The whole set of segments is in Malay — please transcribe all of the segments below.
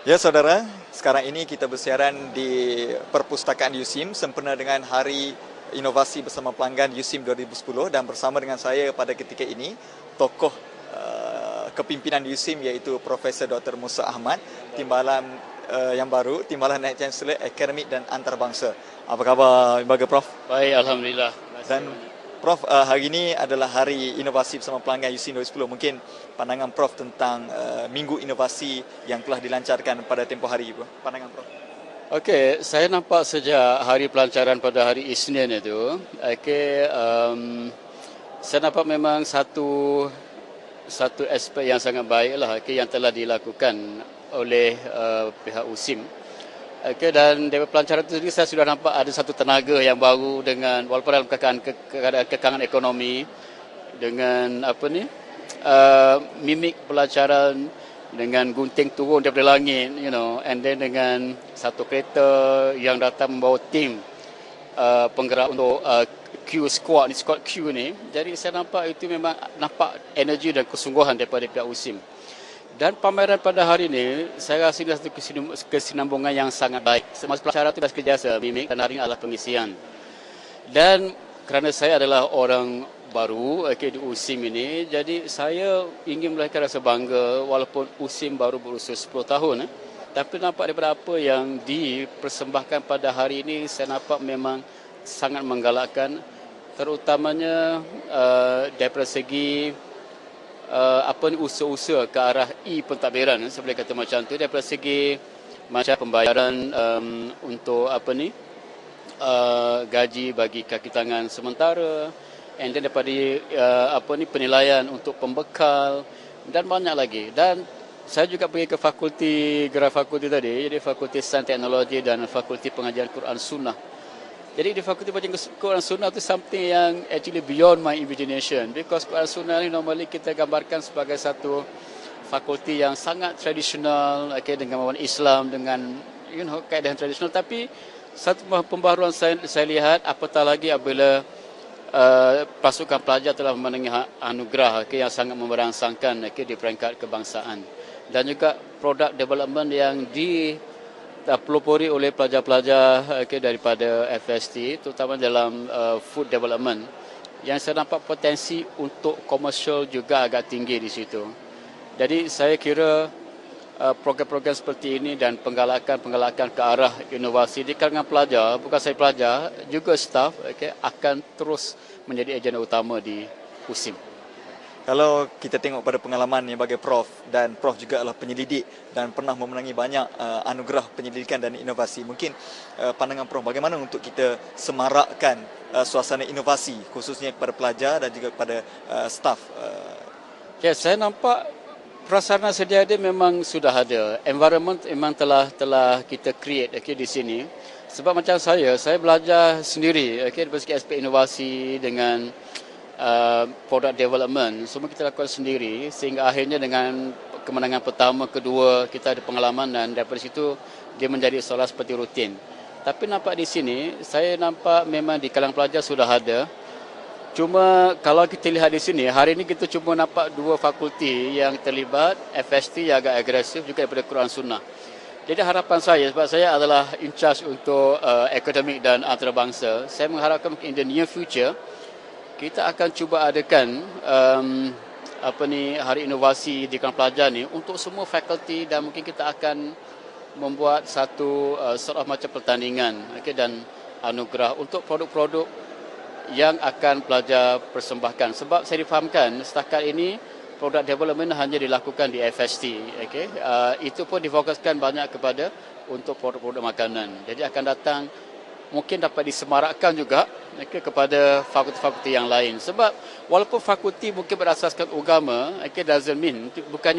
Ya saudara, sekarang ini kita bersiaran di Perpustakaan USIM sempena dengan Hari Inovasi Bersama Pelanggan USIM 2010 dan bersama dengan saya pada ketika ini tokoh kepimpinan USIM iaitu Profesor Dr. Musa Ahmad, Timbalan yang baru, Timbalan Naib Chancellor Akademik dan Antarabangsa. Apa khabar Lembaga Prof? Baik, Alhamdulillah. Dan Prof, hari ini adalah Hari Inovasi Bersama Pelanggan USIM 2010. Mungkin pandangan Prof tentang Minggu Inovasi yang telah dilancarkan pada tempoh hari. Pandangan Prof. Okey, saya nampak sejak hari pelancaran pada hari Isnin itu, saya nampak memang satu aspek yang sangat baiklah yang telah dilakukan oleh pihak USIM. Dan dari pelancaran itu sendiri saya sudah nampak ada satu tenaga yang baru dengan walaupun dalam keadaan kekangan ekonomi dengan mimik pelancaran dengan gunting turun daripada langit, and then dengan satu kereta yang datang membawa tim penggerak untuk squad Q ni. Jadi saya nampak itu memang nampak energi dan kesungguhan daripada pihak USIM. Dan pameran pada hari ini, saya rasa ini satu kesinambungan yang sangat baik. Semasa pelajaran itu dah kerja mimik dan hari ini adalah pengisian. Dan kerana saya adalah orang baru di USIM ini, jadi saya ingin melahirkan rasa bangga walaupun USIM baru berusia 10 tahun. Tapi nampak daripada apa yang dipersembahkan pada hari ini, saya nampak memang sangat menggalakkan, terutamanya daripada segi usaha-usaha ke arah e-pentadbiran, saya boleh kata macam tu, daripada segi macam pembayaran untuk gaji bagi kaki tangan sementara, and then daripada penilaian untuk pembekal dan banyak lagi. Dan saya juga pergi ke gerai fakulti tadi, jadi Fakulti Sains Teknologi dan Fakulti Pengajian Quran Sunnah. Jadi di Fakulti Pengajian Quran Sunnah itu something yang actually beyond my imagination, because Quran Sunnah ni normally kita gambarkan sebagai satu fakulti yang sangat tradisional, dengan membawa Islam, dengan kaedah tradisional. Tapi satu pembaharuan saya lihat apatah lagi apabila pasukan pelajar telah memenangi anugerah yang sangat memberangsangkan di peringkat kebangsaan, dan juga produk development yang dipelopori oleh pelajar-pelajar daripada FST, terutama dalam food development, yang saya nampak potensi untuk komersial juga agak tinggi di situ. Jadi saya kira program-program seperti ini dan penggalakan ke arah inovasi di kalangan pelajar, bukan saya pelajar, juga staf, akan terus menjadi agenda utama di USIM. Kalau kita tengok pada pengalaman yang bagi Prof, dan Prof juga adalah penyelidik dan pernah memenangi banyak anugerah penyelidikan dan inovasi. Mungkin pandangan Prof bagaimana untuk kita semarakkan suasana inovasi khususnya kepada pelajar dan juga kepada staf? Ya, saya nampak prasarana sedia ada memang sudah ada. Environment memang telah kita create di sini. Sebab macam saya belajar sendiri dari segi aspek inovasi dengan product development, semua kita lakukan sendiri, sehingga akhirnya dengan kemenangan pertama, kedua, kita ada pengalaman, dan daripada situ dia menjadi seolah seperti rutin. Tapi nampak di sini, saya nampak memang di kalangan pelajar sudah ada. Cuma kalau kita lihat di sini, hari ini kita cuma nampak dua fakulti yang terlibat, FST yang agak agresif, juga daripada Quran Sunnah. Jadi harapan saya, sebab saya adalah in charge untuk akademik dan antarabangsa, saya mengharapkan in the near future, kita akan cuba adakan hari inovasi di kalangan pelajar ni untuk semua fakulti, dan mungkin kita akan membuat satu sort of macam pertandingan dan anugerah untuk produk-produk yang akan pelajar persembahkan. Sebab saya difahamkan setakat ini produk development hanya dilakukan di FST. Itu pun difokuskan banyak kepada untuk produk-produk makanan. Jadi akan datang mungkin dapat disemarakkan juga kepada fakulti-fakulti yang lain. Sebab walaupun fakulti mungkin berasaskan agama, doesn't mean, bukan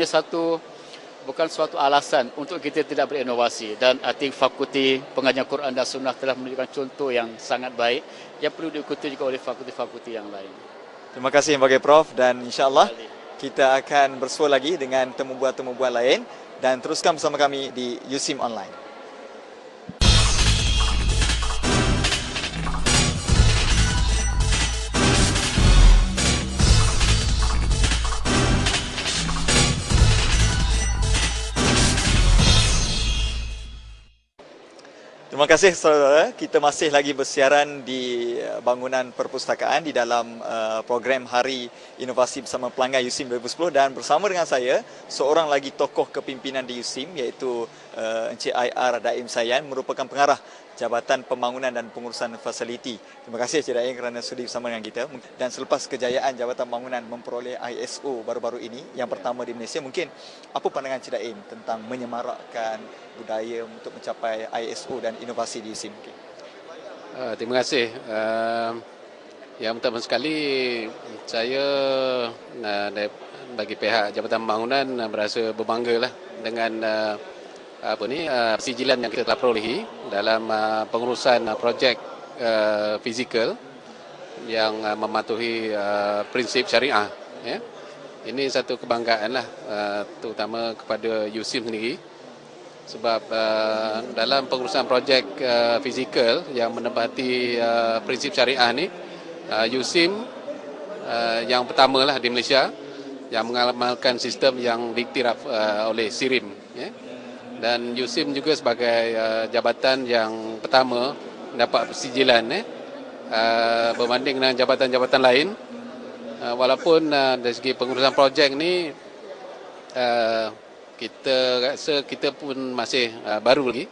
suatu alasan untuk kita tidak berinovasi. Dan I think Fakulti Pengajian Quran dan Sunnah telah menunjukkan contoh yang sangat baik yang perlu diikuti juga oleh fakulti-fakulti yang lain. Terima kasih sebagai Prof, dan insya-Allah kita akan bersua lagi dengan temu bual lain, dan teruskan bersama kami di USIM Online. Terima kasih saudara. Kita masih lagi bersiaran di bangunan perpustakaan di dalam program Hari Inovasi Bersama Pelanggan USIM 2010 dan bersama dengan saya seorang lagi tokoh kepimpinan di USIM iaitu Encik IR Daim Sayan merupakan pengarah Jabatan Pembangunan dan Pengurusan Fasiliti. Terima kasih Encik Daim kerana sudi bersama dengan kita. Dan selepas kejayaan Jabatan Pembangunan memperoleh ISO baru-baru ini yang pertama di Malaysia, mungkin apa pandangan Encik Daim tentang menyemarakkan budaya untuk mencapai ISO dan inovasi di USIM? Terima kasih. Yang pertama sekali, saya bagi pihak Jabatan Pembangunan berasa berbangga lah dengan persijilan yang kita telah perolehi dalam pengurusan projek fizikal yang mematuhi prinsip syariah. Ya. Ini satu kebanggaan lah, terutama kepada USIM sendiri. Sebab dalam pengurusan projek fizikal yang menepati prinsip syariah ni, USIM yang pertama lah di Malaysia yang mengamalkan sistem yang diiktiraf oleh SIRIM. Ya. Dan USIM juga sebagai jabatan yang pertama mendapat persijilan berbanding dengan jabatan-jabatan lain. Walaupun dari segi pengurusan projek ni kita rasa kita pun masih baru lagi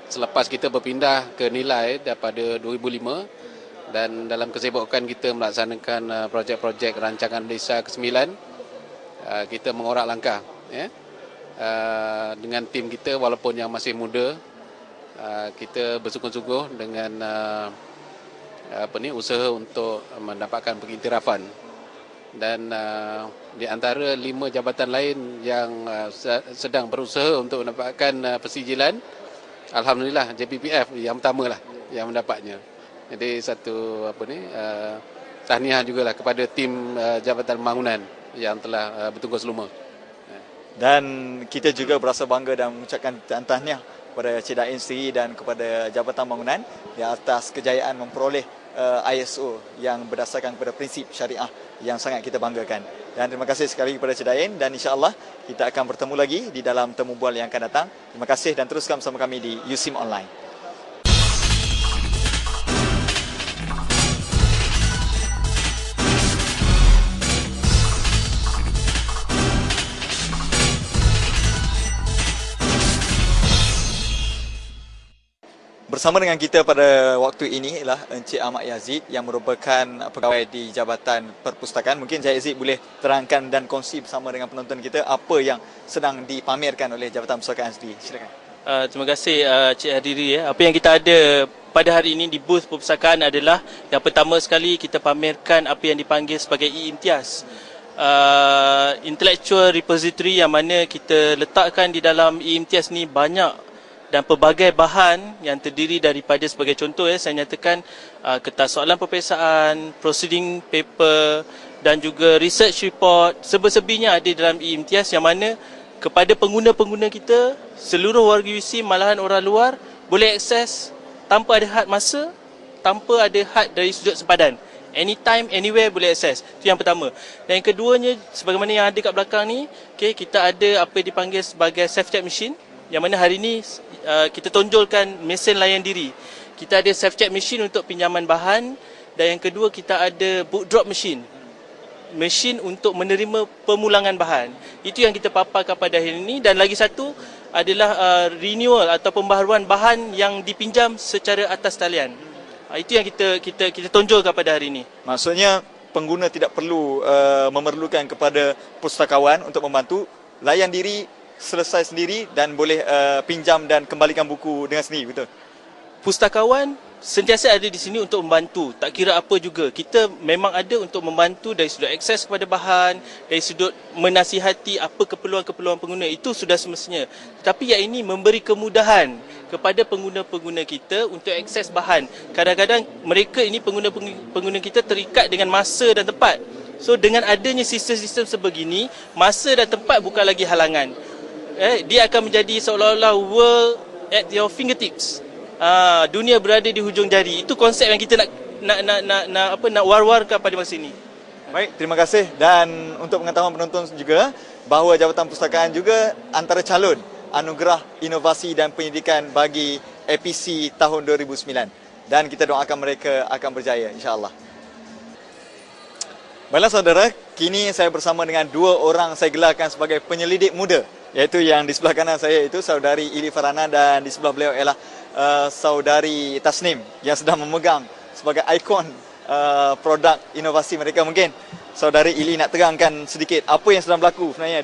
selepas kita berpindah ke Nilai daripada 2005 dan dalam kesibukan kita melaksanakan projek-projek rancangan desa ke-9 kita mengorak langkah dengan tim kita walaupun yang masih muda kita bersungguh-sungguh dengan usaha untuk mendapatkan pengiktirafan. Dan di antara 5 jabatan lain yang sedang berusaha untuk mendapatkan persijilan, alhamdulillah JPPF yang pertama lah yang mendapatnya. Jadi satu tahniah jugalah kepada tim Jabatan Pembangunan yang telah bertugas luma. Dan kita juga berasa bangga dan mengucapkan tahniah kepada Encik Daim sendiri dan kepada Jabatan Pembangunan di atas kejayaan memperoleh ISO yang berdasarkan kepada prinsip syariah yang sangat kita banggakan. Dan terima kasih sekali kepada Encik Daim dan insya-Allah kita akan bertemu lagi di dalam temu bual yang akan datang. Terima kasih dan teruskan bersama kami di USIM Online. Bersama dengan kita pada waktu ini ialah Encik Ahmad Yazid yang merupakan pegawai di Jabatan Perpustakaan. Mungkin Encik Yazid boleh terangkan dan kongsi bersama dengan penonton kita apa yang sedang dipamerkan oleh Jabatan Perpustakaan sendiri. Silakan. Terima kasih Cik Hadiri. Apa yang kita ada pada hari ini di booth perpustakaan adalah yang pertama sekali kita pamerkan apa yang dipanggil sebagai e-Imtiaz. Intellectual repository yang mana kita letakkan di dalam e-Imtiaz ni banyak dan pelbagai bahan yang terdiri daripada sebagai contoh saya nyatakan kertas soalan peperiksaan, proceeding paper dan juga research report serba-serbinya ada dalam e-Imtiaz yang mana kepada pengguna-pengguna kita seluruh warga USIM malahan orang luar boleh akses tanpa ada had masa, tanpa ada had dari sudut sempadan. Anytime, anywhere boleh akses. Itu yang pertama. Dan yang keduanya sebagaimana yang ada kat belakang ni, kita ada apa yang dipanggil sebagai self-check machine yang mana hari ini kita tonjolkan mesin layan diri. Kita ada self-check machine untuk pinjaman bahan dan yang kedua kita ada book drop machine. Mesin untuk menerima pemulangan bahan. Itu yang kita paparkan pada hari ini dan lagi satu adalah renewal atau pembaharuan bahan yang dipinjam secara atas talian. Itu yang kita tonjolkan pada hari ini. Maksudnya pengguna tidak perlu memerlukan kepada pustakawan untuk membantu, layan diri selesai sendiri dan boleh pinjam dan kembalikan buku dengan sendiri, betul? Pustakawan sentiasa ada di sini untuk membantu, tak kira apa juga. Kita memang ada untuk membantu dari sudut akses kepada bahan, dari sudut menasihati apa keperluan-keperluan pengguna, itu sudah semestinya. Tapi yang ini memberi kemudahan kepada pengguna-pengguna kita untuk akses bahan. Kadang-kadang mereka ini pengguna kita terikat dengan masa dan tempat. So dengan adanya sistem-sistem sebegini, masa dan tempat bukan lagi halangan. Dia akan menjadi seolah-olah world at your fingertips. Dunia berada di hujung jari. Itu konsep yang kita nak war-warkan pada masa ini. Baik, terima kasih. Dan untuk pengetahuan penonton juga bahawa Jabatan Perpustakaan juga antara calon anugerah inovasi dan pendidikan bagi APC tahun 2009 dan kita doakan mereka akan berjaya insya-Allah. Baiklah saudara, kini saya bersama dengan dua orang saya gelarkan sebagai penyelidik muda, iaitu yang di sebelah kanan saya itu saudari Ili Farhana dan di sebelah beliau ialah saudari Tasnim yang sedang memegang sebagai ikon produk inovasi mereka. Mungkin saudari Ili nak terangkan sedikit apa yang sedang berlaku sebenarnya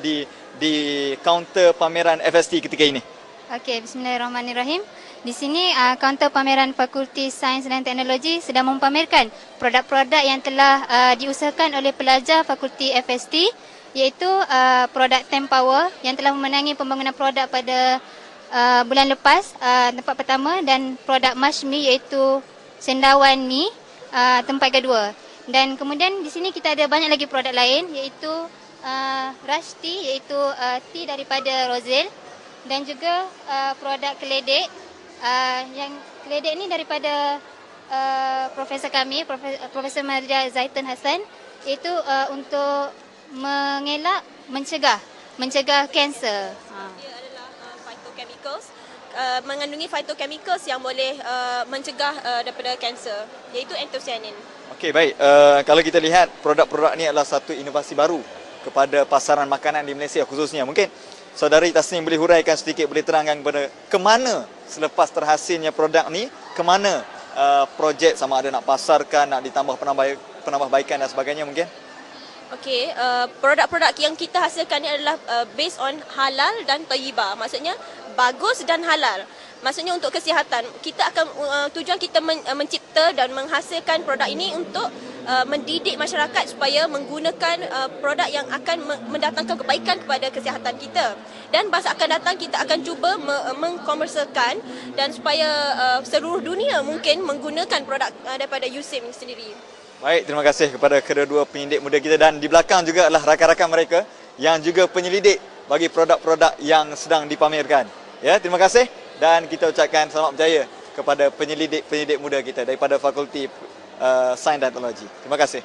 di kaunter pameran FST ketika ini. Okey, bismillahirrahmanirrahim. Di sini kaunter pameran Fakulti Sains dan Teknologi sedang mempamerkan produk-produk yang telah diusahakan oleh pelajar Fakulti FST, iaitu produk Tempower yang telah memenangi pembangunan produk pada bulan lepas, tempat pertama, dan produk Mashmi iaitu cendawan mi tempat kedua. Dan kemudian di sini kita ada banyak lagi produk lain iaitu Rush Tea, iaitu tea daripada Roselle, dan juga produk keledek. Yang keledek ni daripada profesor kami, Profesor Marja Zaitun Hassan, iaitu untuk mengelak, mencegah kanser. Dia adalah phytochemicals, mengandungi phytochemicals yang boleh mencegah daripada kanser, iaitu anthocyanin. Okey, baik. Kalau kita lihat produk-produk ni adalah satu inovasi baru kepada pasaran makanan di Malaysia khususnya. Mungkin saudari Tasnim boleh huraikan sedikit, boleh terangkan kepada ke mana selepas terhasilnya produk ni, ke mana projek sama ada nak pasarkan, nak ditambah penambahbaikan dan sebagainya mungkin? Okey, produk-produk yang kita hasilkan ni adalah based on halal dan thayyibah. Maksudnya bagus dan halal. Maksudnya untuk kesihatan. Kita akan tujuan kita mencipta dan menghasilkan produk ini untuk mendidik masyarakat supaya menggunakan produk yang akan mendatangkan kebaikan kepada kesihatan kita. Dan masa akan datang kita akan cuba mengkomersialkan dan supaya seluruh dunia mungkin menggunakan produk daripada USIM sendiri. Baik, terima kasih kepada kedua-dua penyelidik muda kita, dan di belakang juga adalah rakan-rakan mereka yang juga penyelidik bagi produk-produk yang sedang dipamerkan. Ya, terima kasih dan kita ucapkan selamat berjaya kepada penyelidik muda kita daripada Fakulti Sains dan Teknologi. Terima kasih.